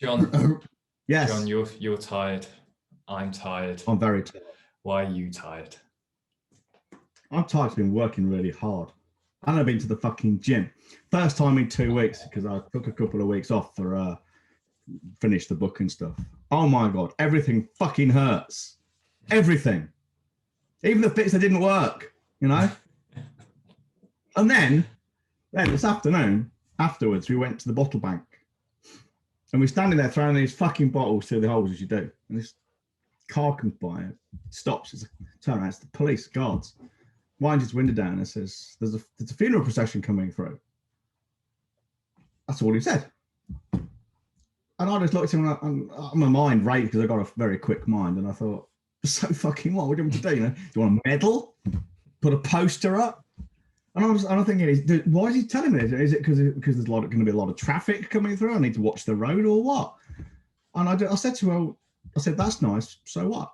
John. Yes. John, you're tired. I'm tired. I'm very tired. Why are you tired? I'm tired. I've been working really hard. And I've been to the fucking gym. First time in 2 weeks because I took a couple of weeks off for finish the book and stuff. Oh my God, everything fucking hurts. Everything. Even the bits that didn't work, you know? And then this afternoon, afterwards, we went to the bottle bank. And we're standing there throwing these fucking bottles through the holes as you do. And this car comes by, it stops, it's turn around, it's the police guards. Winds his window down and says, there's a funeral procession coming through. That's all he said. And I just looked at him and my mind raced because I got a very quick mind. And I thought, so fucking what? What do you want me to do? You know, do you want a medal? Put a poster up? And I'm thinking, why is he telling me this? Is it because there's going to be a lot of traffic coming through? I need to watch the road or what? And I said to her, that's nice. So what?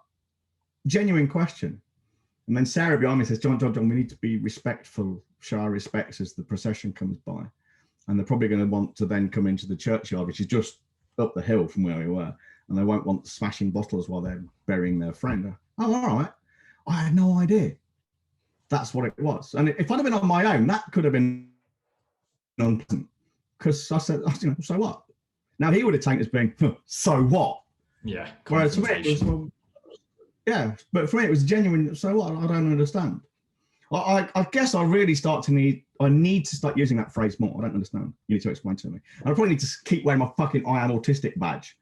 Genuine question. And then Sarah behind me says, John, we need to be respectful, show our respects as the procession comes by. And they're probably going to want to then come into the churchyard, which is just up the hill from where we were. And they won't want smashing bottles while they're burying their friend. Oh, all right. I had no idea. That's what it was. And if I'd have been on my own, that could have been unpleasant. Because I said, so what? Now he would have taken it as being, so what? Yeah. Whereas for me, it was, well, yeah, but for me, it was genuine. So what? I don't understand. I guess I really I need to start using that phrase more. I don't understand. You need to explain to me. I probably need to keep wearing my fucking I am autistic badge.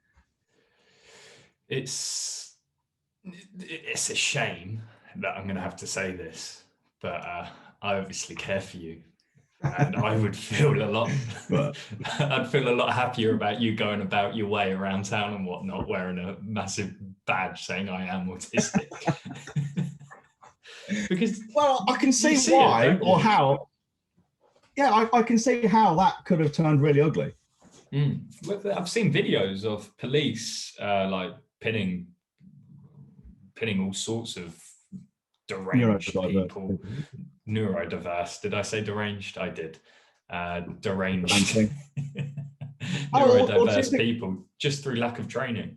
It's a shame that I'm going to have to say this, but I obviously care for you. And I would feel I'd feel a lot happier about you going about your way around town and whatnot, wearing a massive badge saying I am autistic. Because I can see why or how. Yeah, I can see how that could have turned really ugly. I've seen videos of police like pinning all sorts of deranged people. Neurodiverse. Did I say deranged? I did. Deranged. Neurodiverse people just through lack of training.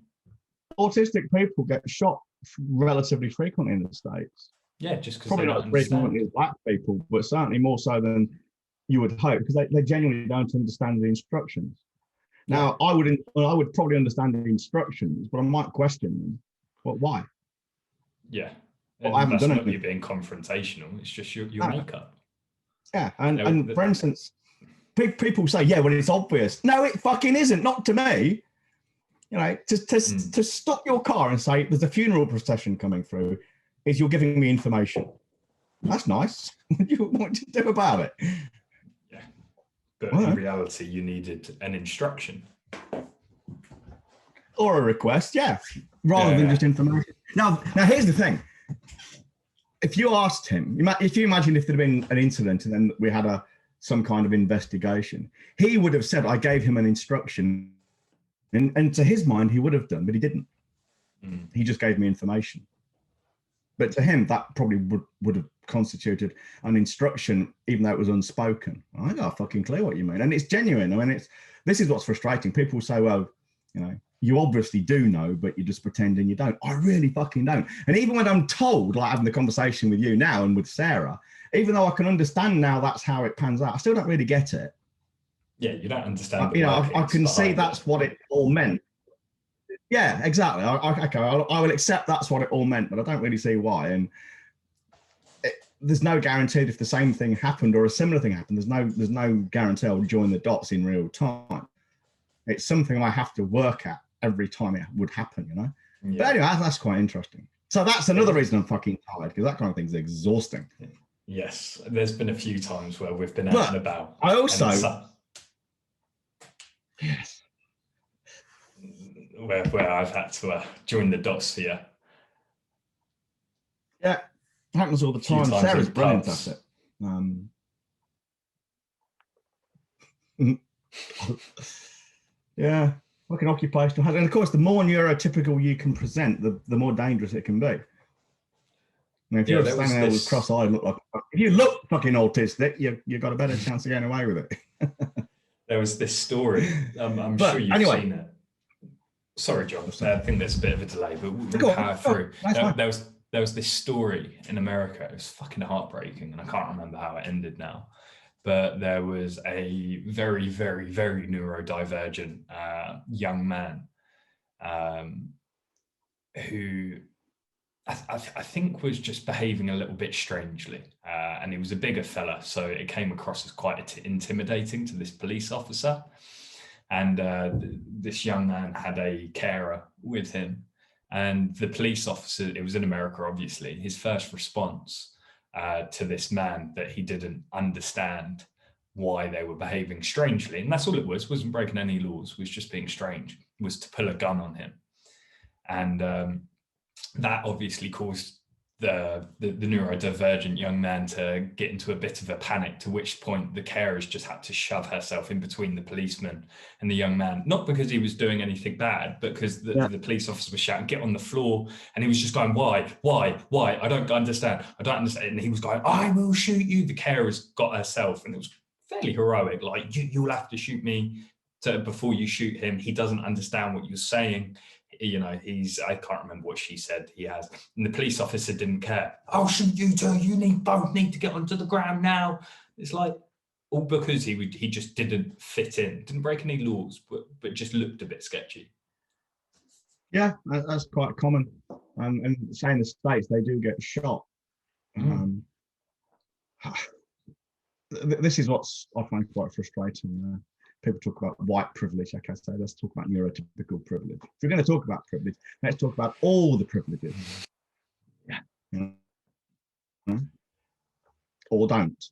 Autistic people get shot relatively frequently in the States. Yeah, just because probably not as frequently as black people, but certainly more so than you would hope, because they genuinely don't understand the instructions. Now, I would probably understand the instructions, but I might question them. But why? Yeah. Well, I haven't done anything. You being confrontational. It's just your makeup. Yeah, and for instance, people say, yeah, well, it's obvious. No, it fucking isn't. Not to me. You know, to stop your car and say there's a funeral procession coming through is you're giving me information. That's nice. What do you want to do about it? Yeah, but in reality, you needed an instruction or a request. Yeah, rather than just information. Now, here's the thing. If you asked him, if you imagine if there'd been an incident and then we had some kind of investigation, he would have said, I gave him an instruction. And to his mind, he would have done, but he didn't. He just gave me information. But to him, that probably would have constituted an instruction, even though it was unspoken. I got a fucking clue what you mean. And it's genuine. I mean, this is what's frustrating. People say, well, you know, you obviously do know, but you're just pretending you don't. I really fucking don't. And even when I'm told, like having the conversation with you now and with Sarah, even though I can understand now that's how it pans out, I still don't really get it. Yeah, you don't understand. I can see that's what it all meant. Yeah, exactly. I will accept that's what it all meant, but I don't really see why. And there's no guarantee if the same thing happened or a similar thing happened. There's no guarantee I'll join the dots in real time. It's something I have to work at every time it would happen, you know? Yeah. But anyway, that's quite interesting. So that's another reason I'm fucking tired, because that kind of thing's exhausting. Yes, there's been a few times where we've been out and about. I also... Yes. Where I've had to join the dots here. Yeah, it happens all the time. Sarah's brilliant at it. Yeah, fucking occupational hazard. And of course, the more neurotypical you can present, the more dangerous it can be. Now, if you're standing there with cross-eyed, if you look fucking autistic, you've got a better chance of getting away with it. There was this story. I'm sure you've seen it. Sorry, John. I think there's a bit of a delay, but we'll Go on, power go on. through. Nice There was this story in America. It was fucking heartbreaking, and I can't remember how it ended now. But there was a very, very, very neurodivergent young man who I think was just behaving a little bit strangely. And he was a bigger fella, so it came across as quite intimidating to this police officer. And this young man had a carer with him. And the police officer, it was in America, obviously, his first response to this man that he didn't understand why they were behaving strangely, and that's all it was, wasn't breaking any laws, was just being strange, was to pull a gun on him. And that obviously caused the neurodivergent young man to get into a bit of a panic, to which point the carers just had to shove herself in between the policeman and the young man, not because he was doing anything bad, but because the police officer was shouting, get on the floor, and he was just going, why, I don't understand, and he was going, I will shoot you. The carers got herself, and it was fairly heroic, like, you'll have to shoot me before you shoot him. He doesn't understand what you're saying. You know, I can't remember what she said he has. And the police officer didn't care. I'll shoot you too. You both need to get onto the ground now. It's like, all because he just didn't fit in, didn't break any laws, but just looked a bit sketchy. Yeah, that's quite common. And say in the States, they do get shot. This is what's I find quite frustrating. People talk about white privilege. Okay, so let's talk about neurotypical privilege. If we're going to talk about privilege, let's talk about all the privileges. Yeah. Or don't.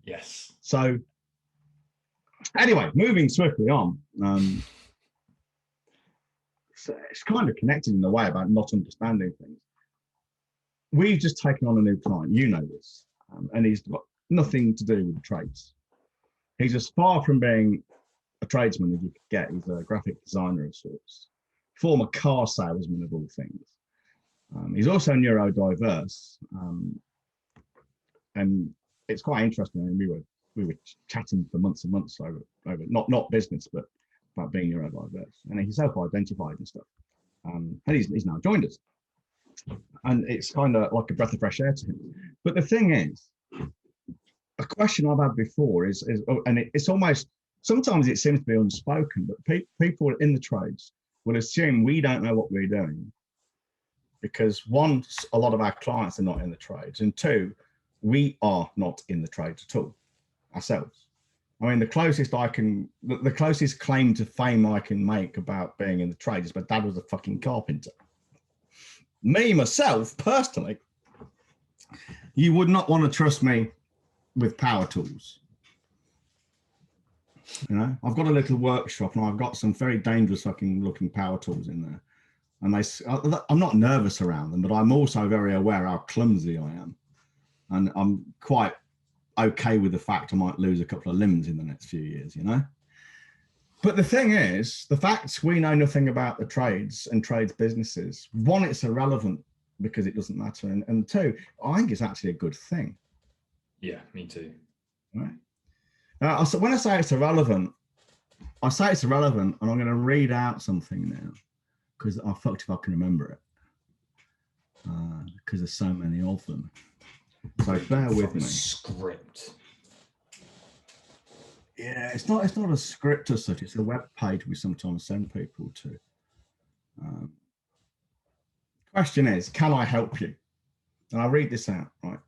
Yes. So, anyway, moving swiftly on. So it's kind of connected in a way about not understanding things. We've just taken on a new client. You know this, and he's got nothing to do with the trades. He's as far from being a tradesman as you could get. He's a graphic designer of sorts, former car salesman of all things. He's also neurodiverse, and it's quite interesting. I mean, we were chatting for months and months over not business, but about being neurodiverse, and he's self-identified and stuff. And he's now joined us, and it's kind of like a breath of fresh air to him. But the thing is, a question I've had before is and it's almost, sometimes it seems to be unspoken, but people in the trades will assume we don't know what we're doing because, one, a lot of our clients are not in the trades, and two, we are not in the trades at all ourselves. I mean, the closest claim to fame I can make about being in the trades is my dad was a fucking carpenter. Me, myself, personally, you would not want to trust me with power tools. You know, I've got a little workshop and I've got some very dangerous fucking looking power tools in there. And I'm not nervous around them, but I'm also very aware how clumsy I am. And I'm quite okay with the fact I might lose a couple of limbs in the next few years, you know? But the thing is, the fact we know nothing about the trades and trades businesses, one, it's irrelevant because it doesn't matter. And two, I think it's actually a good thing. Yeah, me too. Right. So when I say it's irrelevant, I say it's irrelevant, and I'm going to read out something now because I fucked if I can remember it because there's so many of them. So bear with me. Script. Yeah, it's not a script as such. It's a web page we sometimes send people to. Question is, can I help you? And I'll read this out, right?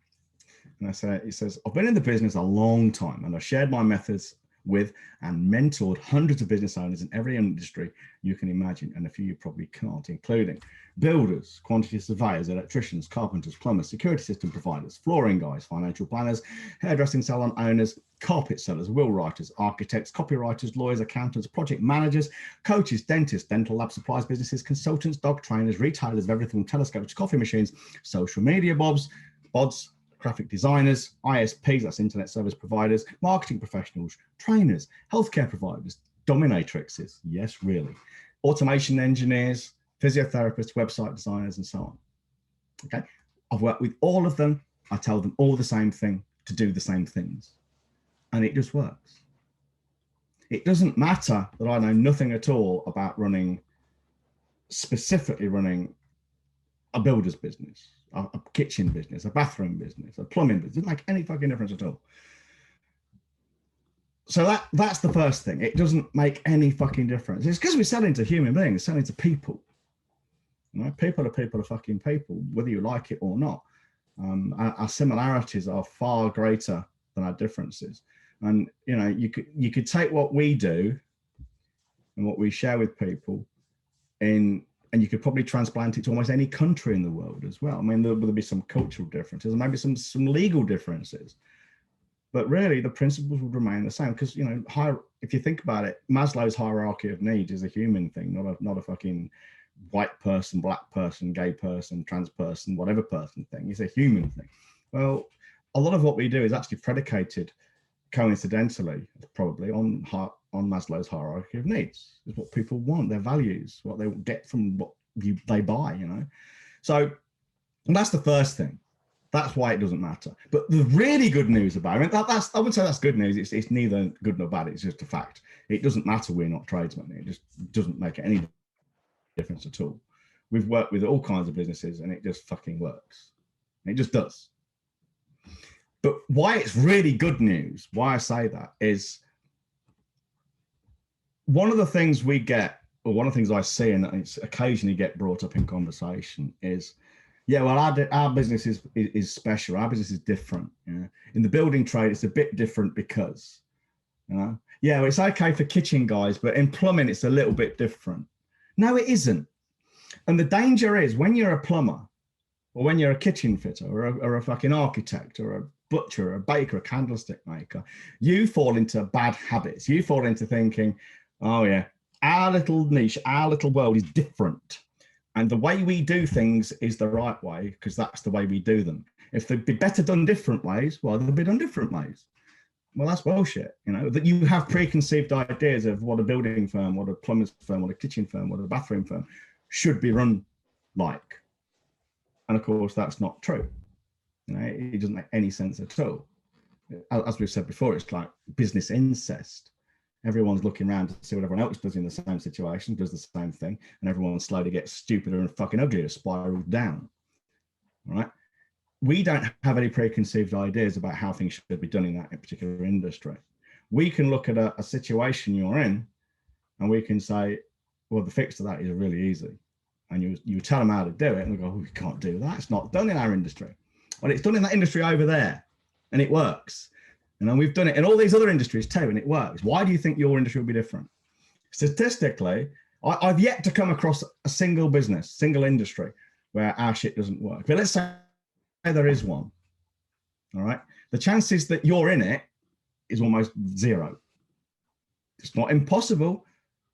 And it says, I've been in the business a long time and I've shared my methods with and mentored hundreds of business owners in every industry you can imagine, and a few you probably can't, including builders, quantity surveyors, electricians, carpenters, plumbers, security system providers, flooring guys, financial planners, hairdressing salon owners, carpet sellers, will writers, architects, copywriters, lawyers, accountants, project managers, coaches, dentists, dental lab supplies businesses, consultants, dog trainers, retailers of everything from telescopes, coffee machines, social media bods, graphic designers, ISPs, that's internet service providers, marketing professionals, trainers, healthcare providers, dominatrixes, yes, really, automation engineers, physiotherapists, website designers, and so on. Okay, I've worked with all of them. I tell them all the same thing to do the same things, and it just works. It doesn't matter that I know nothing at all about running specifically running a builder's business, a kitchen business, a bathroom business, a plumbing business. It doesn't make any fucking difference at all. So that's the first thing. It doesn't make any fucking difference. It's because we're selling to human beings, selling to people. You know, people are fucking people, whether you like it or not. Our similarities are far greater than our differences. And you know, you could take what we do and what we share with people and you could probably transplant it to almost any country in the world as well. I mean, there'll be some cultural differences and maybe some legal differences. But really, the principles would remain the same because, you know, if you think about it, Maslow's hierarchy of needs is a human thing, not a fucking white person, black person, gay person, trans person, whatever person thing. It's a human thing. Well, a lot of what we do is actually predicated coincidentally, probably on Maslow's hierarchy of needs. Is what people want, their values, what they get from what they buy, you know. So that's the first thing. That's why it doesn't matter. But the really good news about it, I wouldn't say that's good news. It's neither good nor bad. It's just a fact. It doesn't matter. We're not tradesmen. It just doesn't make any difference at all. We've worked with all kinds of businesses and it just fucking works. It just does. But why it's really good news, why I say that is one of the things we get, or one of the things I see and it's occasionally get brought up in conversation is, yeah, well, our business is special. Our business is different. You know? In the building trade, it's a bit different because, you know, yeah, well, it's okay for kitchen guys, but in plumbing, it's a little bit different. No, it isn't. And the danger is when you're a plumber or when you're a kitchen fitter or a fucking architect or a butcher or a baker, a candlestick maker, you fall into bad habits. You fall into thinking, oh yeah, our little niche, our little world is different. And the way we do things is the right way because that's the way we do them. If they'd be better done different ways, well, they'll be done different ways. Well, that's bullshit, you know, that you have preconceived ideas of what a building firm, what a plumber's firm, what a kitchen firm, what a bathroom firm should be run like. And of course, that's not true. You know, it doesn't make any sense at all. As we've said before, it's like business incest. Everyone's looking around to see what everyone else does in the same situation, does the same thing, and everyone slowly gets stupider and fucking uglier, spirals down. All right? We don't have any preconceived ideas about how things should be done in that particular industry. We can look at a situation you're in and we can say, well, the fix to that is really easy. And you tell them how to do it and they go, oh, we can't do that. It's not done in our industry. Well, it's done in that industry over there and it works. And we've done it in all these other industries too, and it works. Why do you think your industry will be different? Statistically, I've yet to come across a single business, single industry where our shit doesn't work. But let's say there is one, all right? The chances that you're in it is almost zero. It's not impossible,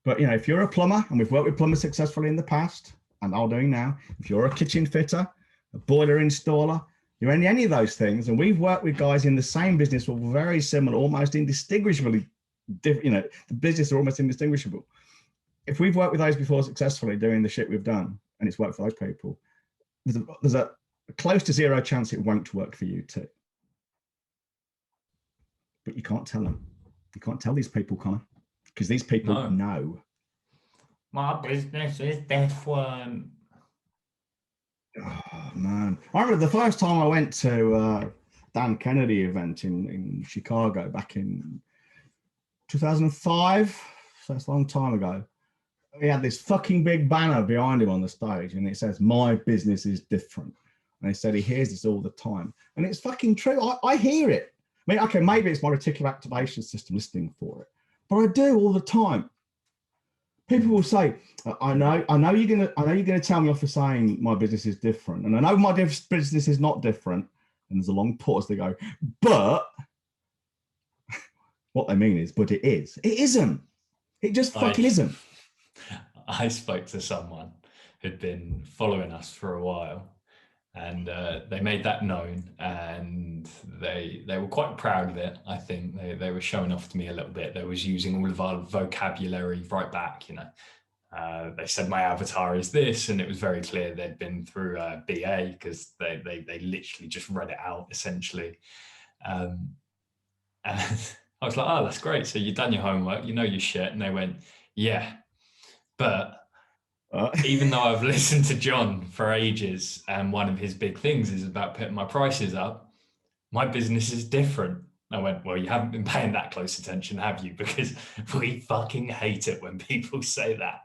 but you know, if you're a plumber, and we've worked with plumbers successfully in the past, and are doing now, if you're a kitchen fitter, a boiler installer, you're in any of those things, and we've worked with guys in the same business who are very similar, almost indistinguishably different, you know, the business are almost indistinguishable. If we've worked with those before successfully doing the shit we've done, and it's worked for those people, there's a close to zero chance it won't work for you too. But you can't tell them. You can't tell these people, Connor, because these people know. My business is different. Oh, man. I remember the first time I went to Dan Kennedy event in Chicago back in 2005. So that's a long time ago. He had this fucking big banner behind him on the stage and it says, my business is different. And he said he hears this all the time. And it's fucking true. I hear it. I mean, okay, maybe it's my reticular activation system listening for it, but I do all the time. People will say, I know you're gonna tell me off for saying my business is different. And I know my business is not different. And there's a long pause. They go, but what they mean is, but it is. It isn't. It just fucking isn't. I spoke to someone who'd been following us for a while, and they made that known, and they were quite proud of it. I think they were showing off to me a little bit. They was using all of our vocabulary right back, you know. They said my avatar is this, and it was very clear they'd been through BA because they literally just read it out essentially. And I was like, oh, that's great. So you've done your homework, you know your shit. And they went, yeah, but Even though I've listened to John for ages, and one of his big things is about putting my prices up, my business is different. I went, well, you haven't been paying that close attention, have you? Because we fucking hate it when people say that.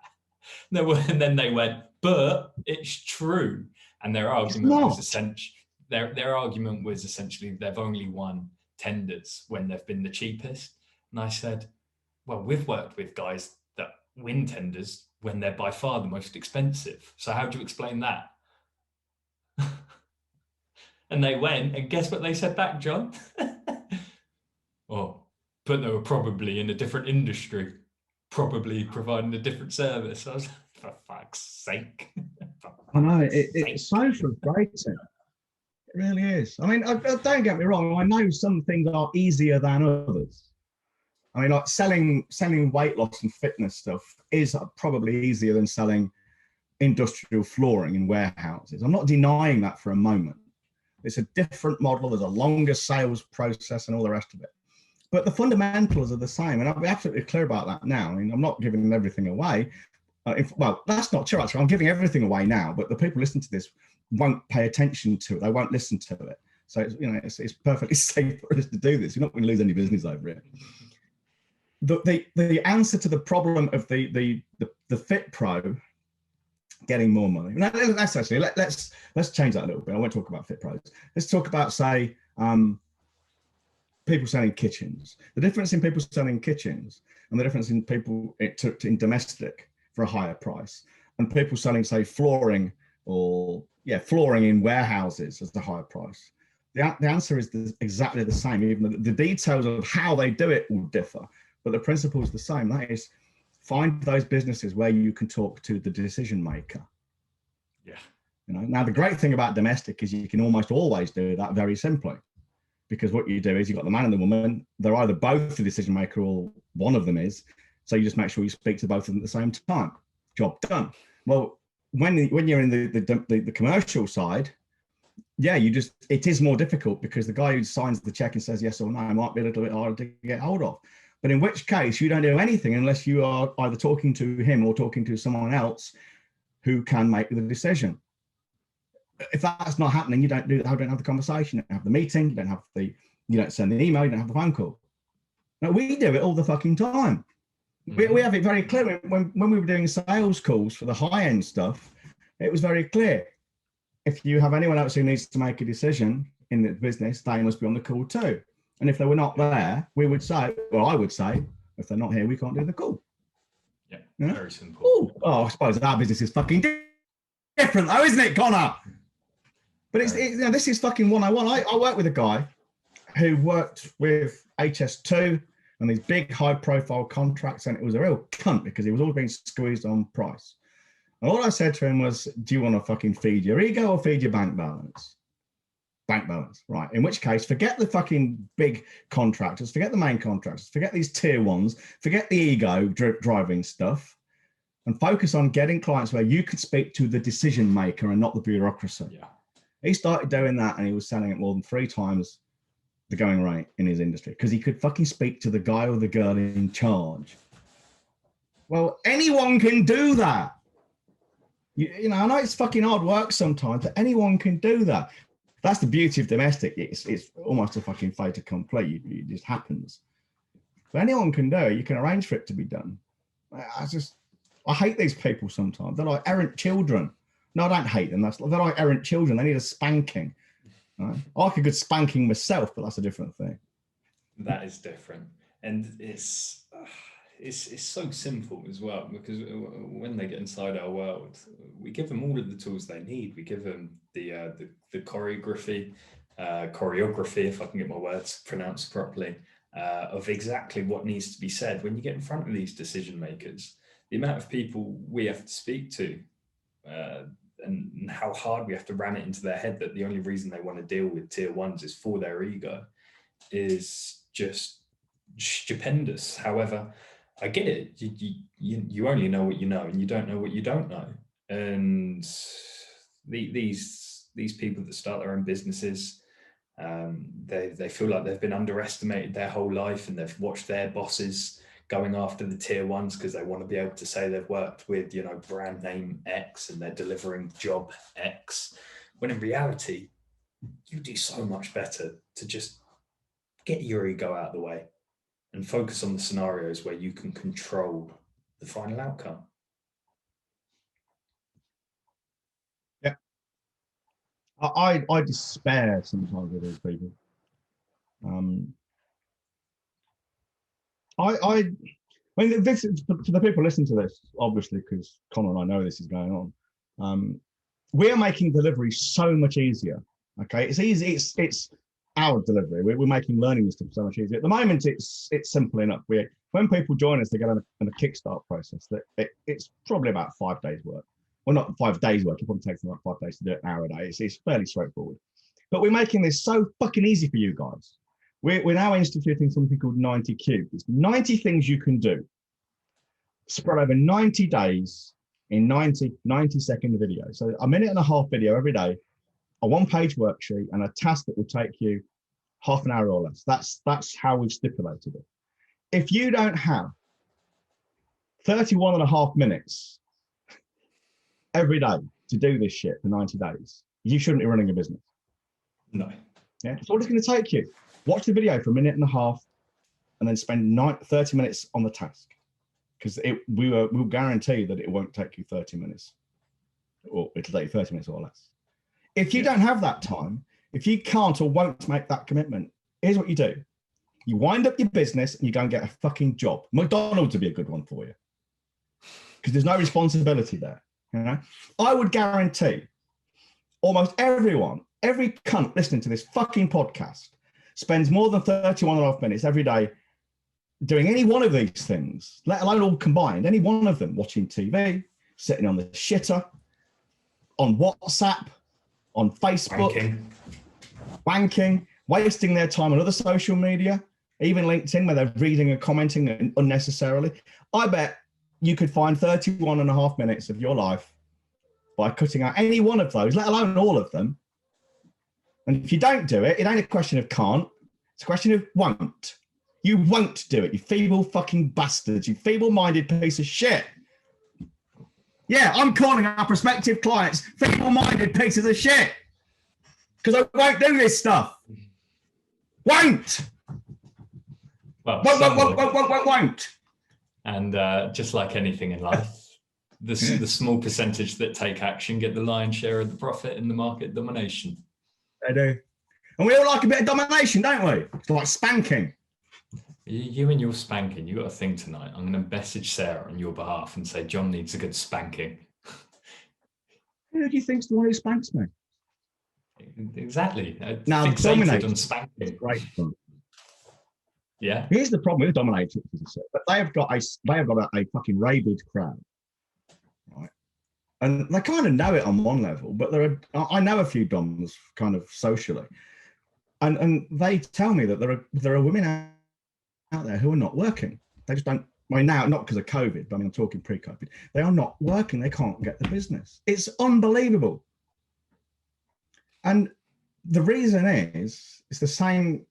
And then they went, but it's true. And their argument was essentially they've only won tenders when they've been the cheapest. And I said, well, we've worked with guys that win tenders when they're by far the most expensive. So how do you explain that? And they went, and guess what they said back, John? Oh, but they were probably in a different industry, probably providing a different service. I was like, for fuck's sake. I know, it's so frustrating. It really is. I mean, don't get me wrong. I know some things are easier than others. I mean, like selling weight loss and fitness stuff is probably easier than selling industrial flooring in warehouses. I'm not denying that for a moment. It's a different model. There's a longer sales process and all the rest of it. But the fundamentals are the same. And I'll be absolutely clear about that now. I mean, I'm not giving everything away. Well, that's not true, actually. I'm giving everything away now, but the people listening to this won't pay attention to it. They won't listen to it. So, it's perfectly safe for us to do this. You're not going to lose any business over it. The answer to the problem of the Fit Pro getting more money. Let's change that a little bit. I won't talk about Fit Pros. Let's talk about, say, people selling kitchens. The difference in people selling kitchens and the difference in people in domestic for a higher price and people selling, say, flooring in warehouses at a higher price. The answer is exactly the same. Even the details of how they do it will differ, but the principle is the same. That is, find those businesses where you can talk to the decision maker. Yeah. Now the great thing about domestic is you can almost always do that very simply, because what you do is you've got the man and the woman. They're either both the decision maker or one of them is. So you just make sure you speak to both of them at the same time. Job done. Well, when you're in the commercial side, it is more difficult because the guy who signs the check and says yes or no might be a little bit harder to get hold of. But in which case you don't do anything unless you are either talking to him or talking to someone else who can make the decision. If that's not happening, you don't have the conversation, you don't have the meeting, you don't send the email, you don't have the phone call. Now we do it all the fucking time. Mm-hmm. We have it very clear. When we were doing sales calls for the high-end stuff, it was very clear. If you have anyone else who needs to make a decision in the business, they must be on the call too. And if they were not there, I would say, if they're not here, we can't do the call. Yeah, very simple. I suppose our business is fucking different though, isn't it, Connor? But this is fucking 101. I work with a guy who worked with HS2 and these big high-profile contracts, and it was a real cunt because he was all being squeezed on price. And all I said to him was, do you want to fucking feed your ego or feed your bank balance? Bank balance, right? In which case, forget the fucking big contractors, forget the main contractors, forget these tier ones, forget the ego driving stuff, and focus on getting clients where you could speak to the decision maker and not the bureaucracy. Yeah. He started doing that and he was selling it more than 3 times the going rate in his industry because he could fucking speak to the guy or the girl in charge. Well, anyone can do that. I know it's fucking hard work sometimes, but anyone can do that. That's the beauty of domestic. It's almost a fucking fait accompli. It just happens. But anyone can do it. You can arrange for it to be done. I hate these people sometimes. They're like errant children. No, I don't hate them. They're like errant children. They need a spanking. Right? I like a good spanking myself, but that's a different thing. That is different. And it's so simple as well, because when they get inside our world, we give them all of the tools they need. We give them the choreography, if I can get my words pronounced properly, of exactly what needs to be said when you get in front of these decision makers. The amount of people we have to speak to, and how hard we have to ram it into their head that the only reason they want to deal with tier ones is for their ego is just stupendous. However, I get it. You only know what you know, and you don't know what you don't know. And these people that start their own businesses, they feel like they've been underestimated their whole life, and they've watched their bosses going after the tier ones because they want to be able to say they've worked with, you know, brand name X and they're delivering job X. When in reality, you do so much better to just get your ego out of the way and focus on the scenarios where you can control the final outcome. Yeah. I despair sometimes with these people. I mean, this is for the people listening to this, obviously, because Connor and I know this is going on. We are making delivery so much easier. Okay, it's easy. It's our delivery. We're making learning this stuff so much easier. At the moment, it's simple enough. When people join us, they get on a Kickstart process. It's probably about 5 days work. Well, not 5 days work. It probably takes them about 5 days to do it an hour a day. It's fairly straightforward. But we're making this so fucking easy for you guys. We're now instituting something called 90 Cubes. It's 90 things you can do spread over 90 days in 90-second video. So a minute and a half video every day, a one-page worksheet, and a task that will take you half an hour or less. That's how we've stipulated it. If you don't have 31 and a half minutes every day to do this shit for 90 days, you shouldn't be running a business. No. Yeah, it's all it's going to take you. Watch the video for a minute and a half and then spend 30 minutes on the task. Because we'll guarantee that it won't take you 30 minutes. Or it'll take you 30 minutes or less. If you don't have that time, if you can't or won't make that commitment, here's what you do. You wind up your business and you go and get a fucking job. McDonald's would be a good one for you. Because there's no responsibility there. You know? I would guarantee almost everyone, every cunt listening to this fucking podcast spends more than 31 and a half minutes every day doing any one of these things, let alone all combined, any one of them, watching TV, sitting on the shitter, on WhatsApp, on Facebook, wanking, wasting their time on other social media, even LinkedIn, where they're reading and commenting unnecessarily. I bet you could find 31 and a half minutes of your life by cutting out any one of those, let alone all of them. And if you don't do it, it ain't a question of can't, it's a question of won't. You won't do it, you feeble fucking bastards, you feeble-minded piece of shit. Yeah, I'm calling our prospective clients feeble-minded pieces of shit because I won't do this stuff. Won't. Well, won't. And just like anything in life, the small percentage that take action get the lion's share of the profit in the market domination. They do. And we all like a bit of domination, don't we? It's like spanking. You and your spanking, you got a thing tonight. I'm going to message Sarah on your behalf and say John needs a good spanking. Who do you think's the one who spanks me? Exactly. Now, fixated on spanking. Great fun. Yeah. Here's the problem with Dominatrix, but they have got a fucking rabid crowd, right? And they kind of know it on one level, but I know a few doms kind of socially, and they tell me that there are women out there who are not working. They just don't. I mean, now not because of COVID, but I mean, I'm talking pre-COVID. They are not working. They can't get the business. It's unbelievable. And the reason is it's the same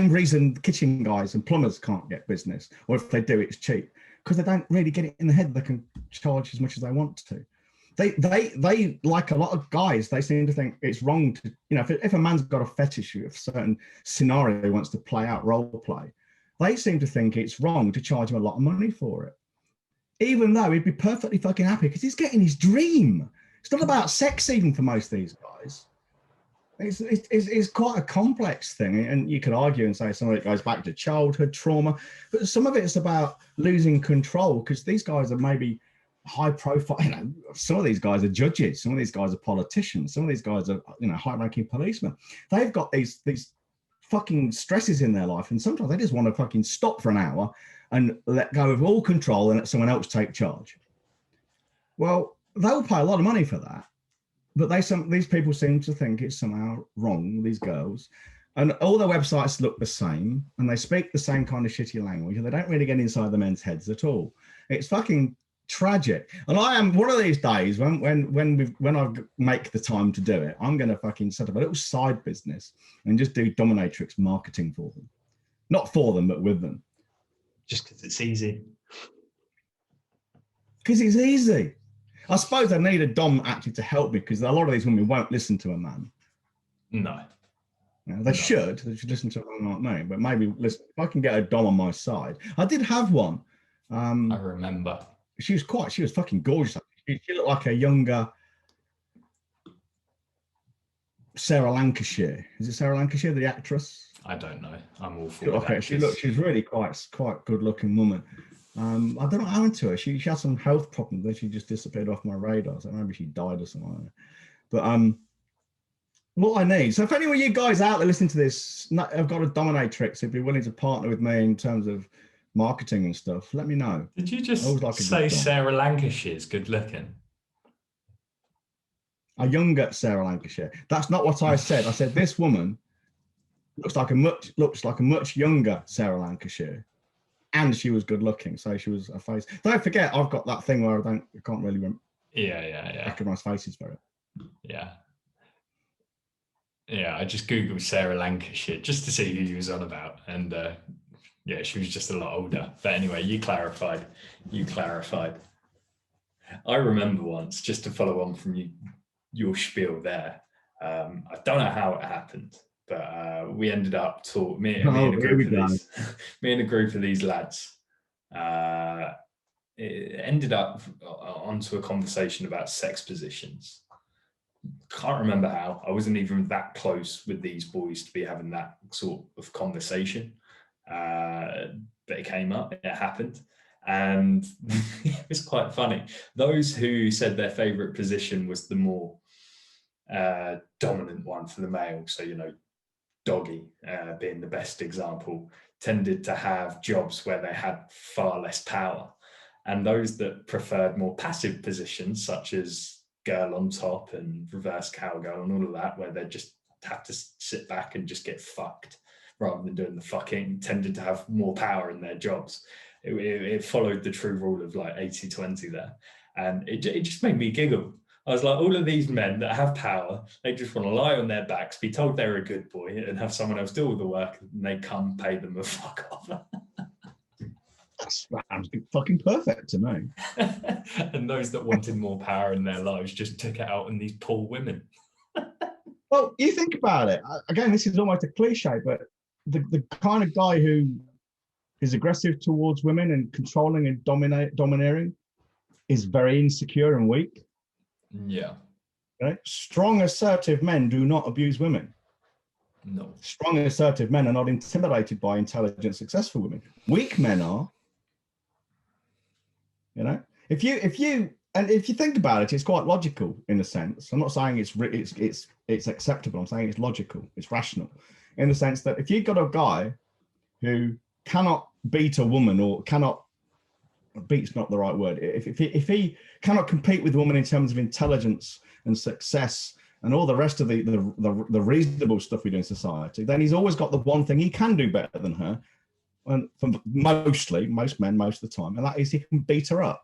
reason kitchen guys and plumbers can't get business, or if they do, it's cheap, because they don't really get it in the head they can charge as much as they want to. They like a lot of guys, they seem to think it's wrong to, you know, if a man's got a fetish of a certain scenario he wants to play out, role play, they seem to think it's wrong to charge him a lot of money for it, even though he'd be perfectly fucking happy because he's getting his dream. It's not about sex even for most of these guys. It's quite a complex thing, and you could argue and say some of it goes back to childhood trauma, but some of it's about losing control because these guys are maybe high profile. You know, some of these guys are judges, some of these guys are politicians, some of these guys are, you know, high-ranking policemen. They've got these fucking stresses in their life, and sometimes they just want to fucking stop for an hour and let go of all control and let someone else take charge. Well, they'll pay a lot of money for that. But these people seem to think it's somehow wrong, these girls, and all their websites look the same, and they speak the same kind of shitty language, and they don't really get inside the men's heads at all. It's fucking tragic. And I am one of these days when I make the time to do it, I'm going to fucking set up a little side business and just do dominatrix marketing for them, not for them, but with them. Just because it's easy. Because it's easy. I suppose I need a dom actually to help me, because a lot of these women won't listen to a man. No. They should listen to a man like me, but maybe listen, if I can get a dom on my side. I did have one. I remember. She was fucking gorgeous. She looked like a younger Sarah Lancashire. Is it Sarah Lancashire, the actress? I don't know. I'm awful with actors. She's really quite good looking woman. I don't know what happened to her. She had some health problems, then she just disappeared off my radar. So maybe she died or something like that. But what I need, so if any of you guys out there listening to this have got a dominatrix, if you're willing to partner with me in terms of marketing and stuff, let me know. Did you just say Sarah Lancashire's good looking? A younger Sarah Lancashire. That's not what I said. I said this woman looks like a much younger Sarah Lancashire, and she was good looking. So she was a face. Don't forget, I've got that thing where I can't really recognize faces very. Yeah. I just googled Sarah Lancashire just to see who you was on about, and she was just a lot older. But anyway, you clarified. I remember once, just to follow on from your spiel there. I don't know how it happened, but we ended up me and a group of these lads. It ended up onto a conversation about sex positions. Can't remember how. I wasn't even that close with these boys to be having that sort of conversation, but it came up. It happened. And it was quite funny. Those who said their favorite position was the more dominant one for the male, so doggy being the best example, tended to have jobs where they had far less power, and those that preferred more passive positions such as girl on top and reverse cowgirl and all of that, where they just have to sit back and just get fucked rather than doing the fucking, tended to have more power in their jobs. It followed the true rule of like 80-20 there, and it just made me giggle. I was like, all of these men that have power, they just want to lie on their backs, be told they're a good boy, and have someone else do all the work, and they come pay them a fuck off. That sounds fucking perfect to me. And those that wanted more power in their lives just took it out on these poor women. Well, you think about it. Again, this is almost a cliche, but the kind of guy who is aggressive towards women and controlling and domineering is very insecure and weak. Yeah. Okay? Strong, assertive men do not abuse women. No. Strong, assertive men are not intimidated by intelligent, successful women. Weak men are. If you think about it, it's quite logical in a sense. I'm not saying it's acceptable. I'm saying it's logical. It's rational, in the sense that if you've got a guy who cannot beat a woman, or cannot, beat's not the right word. If he cannot compete with a woman in terms of intelligence and success and all the rest of the reasonable stuff we do in society, then he's always got the one thing he can do better than her, and for most men, most of the time, and that is he can beat her up.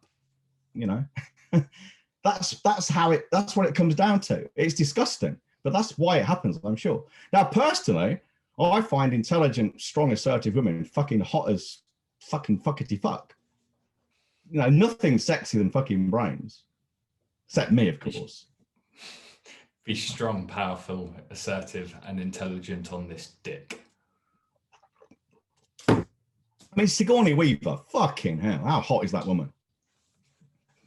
That's what it comes down to. It's disgusting, but that's why it happens, I'm sure. Now, personally, I find intelligent, strong, assertive women fucking hot as fucking fuckety fuck. Nothing sexy than fucking brains, except me, of course. Be strong, powerful, assertive, and intelligent on this dick. I mean, Sigourney Weaver, fucking hell, how hot is that woman?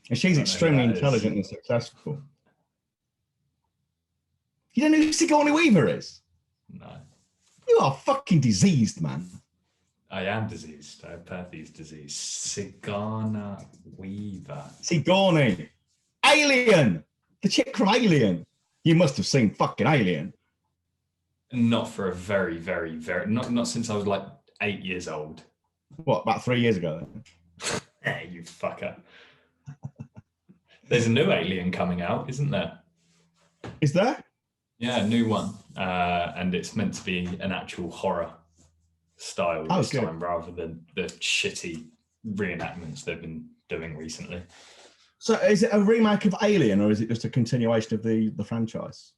And she's extremely intelligent and successful. You don't know who Sigourney Weaver is? No. You are fucking diseased, man. I am diseased. I have Perthes disease. Sigourney Weaver. Sigourney. Alien. The chick from Alien. You must have seen fucking Alien. Not for a very, very, very... Not since I was like 8 years old. What, about 3 years ago then? Hey, you fucker. There's a new Alien coming out, isn't there? Is there? Yeah, a new one. And it's meant to be an actual horror style this time, rather than the shitty reenactments they've been doing recently. So is it a remake of Alien, or is it just a continuation of the franchise?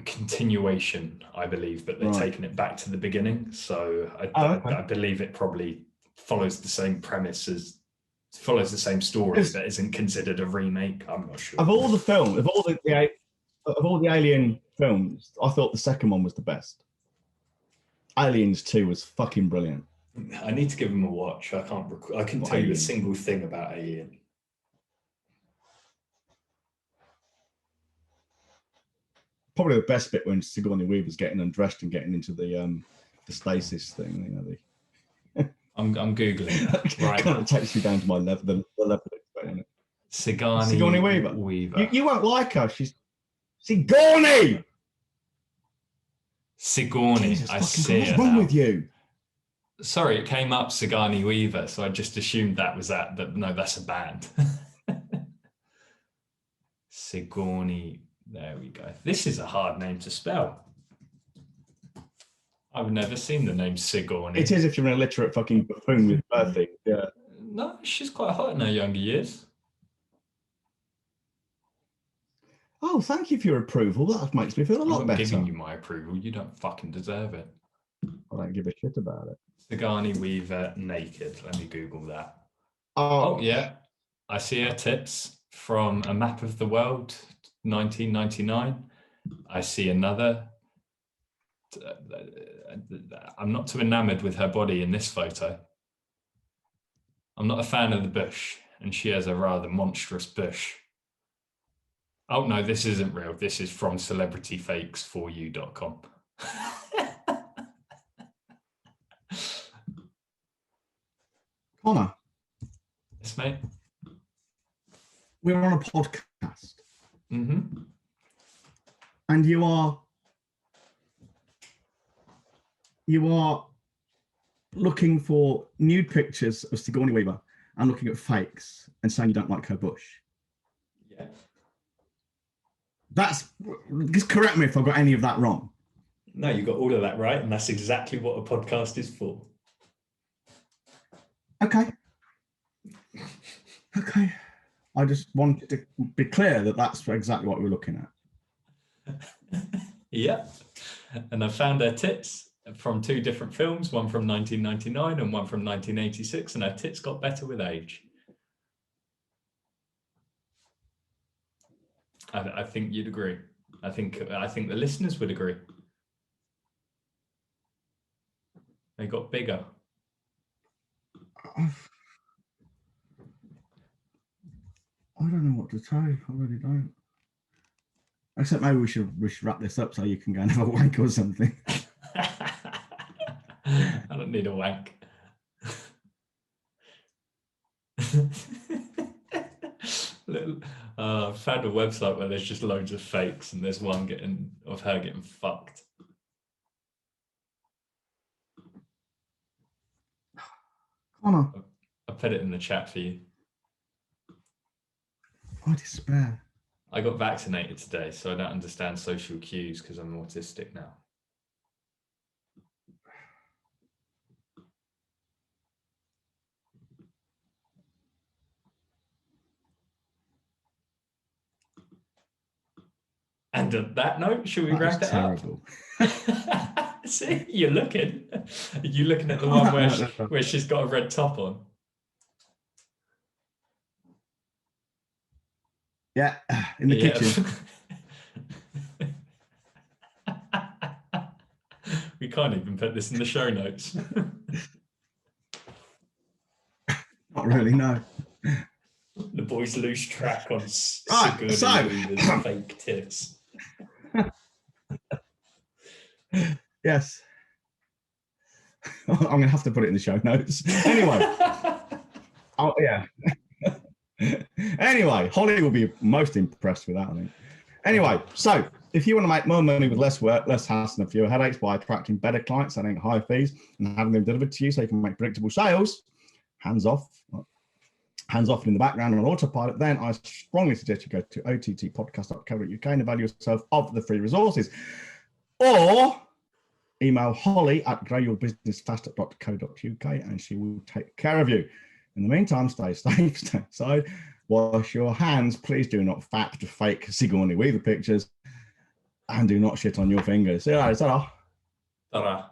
continuation, I believe, but they're taking it back to the beginning. So I believe it probably follows the same premise follows the same story that isn't considered a remake. I'm not sure. Of all the films, of all the Alien films, I thought the second one was the best. Aliens 2 was fucking brilliant. I need to give them a watch. I can tell you a single thing about Alien. Probably the best bit when Sigourney Weaver's getting undressed and getting into the stasis thing. You know, I'm googling it right now. It takes you down to my level, the level of it. Sigourney Weaver. Weaver. You won't like her. She's Sigourney. Jesus, I see her. What's wrong with you? Sorry, it came up Sigourney Weaver, so I just assumed that was that. But no, that's a band. Sigourney. There we go. This is a hard name to spell. I've never seen the name Sigourney. It is if you're an illiterate fucking buffoon with birthing. Yeah. No, she's quite hot in her younger years. Oh, thank you for your approval. That makes me feel a lot better. I'm giving you my approval. You don't fucking deserve it. I don't give a shit about it. Sigourney Weaver naked. Let me Google that. Oh yeah. I see her tits from A Map of the World, 1999. I see another. I'm not too enamored with her body in this photo. I'm not a fan of the bush, and she has a rather monstrous bush. Oh no, this isn't real. This is from celebrityfakes4u.com. Connor. Yes, mate. We're on a podcast. Mm-hmm. And you are looking for nude pictures of Sigourney Weaver and looking at fakes and saying you don't like her bush. Yeah. Just correct me if I got any of that wrong. No, you got all of that right, and that's exactly what a podcast is for. Okay. I just wanted to be clear that that's exactly what we're looking at. Yeah. And I found her tits from two different films, one from 1999 and one from 1986, and her tits got better with age. I think you'd agree. I think the listeners would agree. They got bigger. I don't know what to say. I really don't. Except maybe we should wrap this up so you can go and have a wank or something. I don't need a wank. I found a website where there's just loads of fakes, and there's one of her getting fucked. Connor. I put it in the chat for you. I despair. I got vaccinated today, so I don't understand social cues because I'm autistic now. And on that note, should we wrap it terrible. Up? See, you're looking. Are you looking at the one where she's got a red top on? Yeah, in the kitchen. We can't even put this in the show notes. Not really, no. The boys lose track on Sigourney Weaver's fake tits. Yes. I'm going to have to put it in the show notes. Anyway. Oh, yeah. Anyway, Holly will be most impressed with that, I think. Anyway, so if you want to make more money with less work, less hassle, and fewer headaches by attracting better clients, setting higher fees, and having them delivered to you so you can make predictable sales, hands off in the background on autopilot, then I strongly suggest you go to ottpodcast.co.uk and avail yourself of the free resources. Or email Holly at growyourbusinessfaster.co.uk and she will take care of you. In the meantime, stay safe, stay inside, wash your hands. Please do not fact fake Sigourney Weaver pictures. And do not shit on your fingers. See you later. Ta-ra. Ta-ra.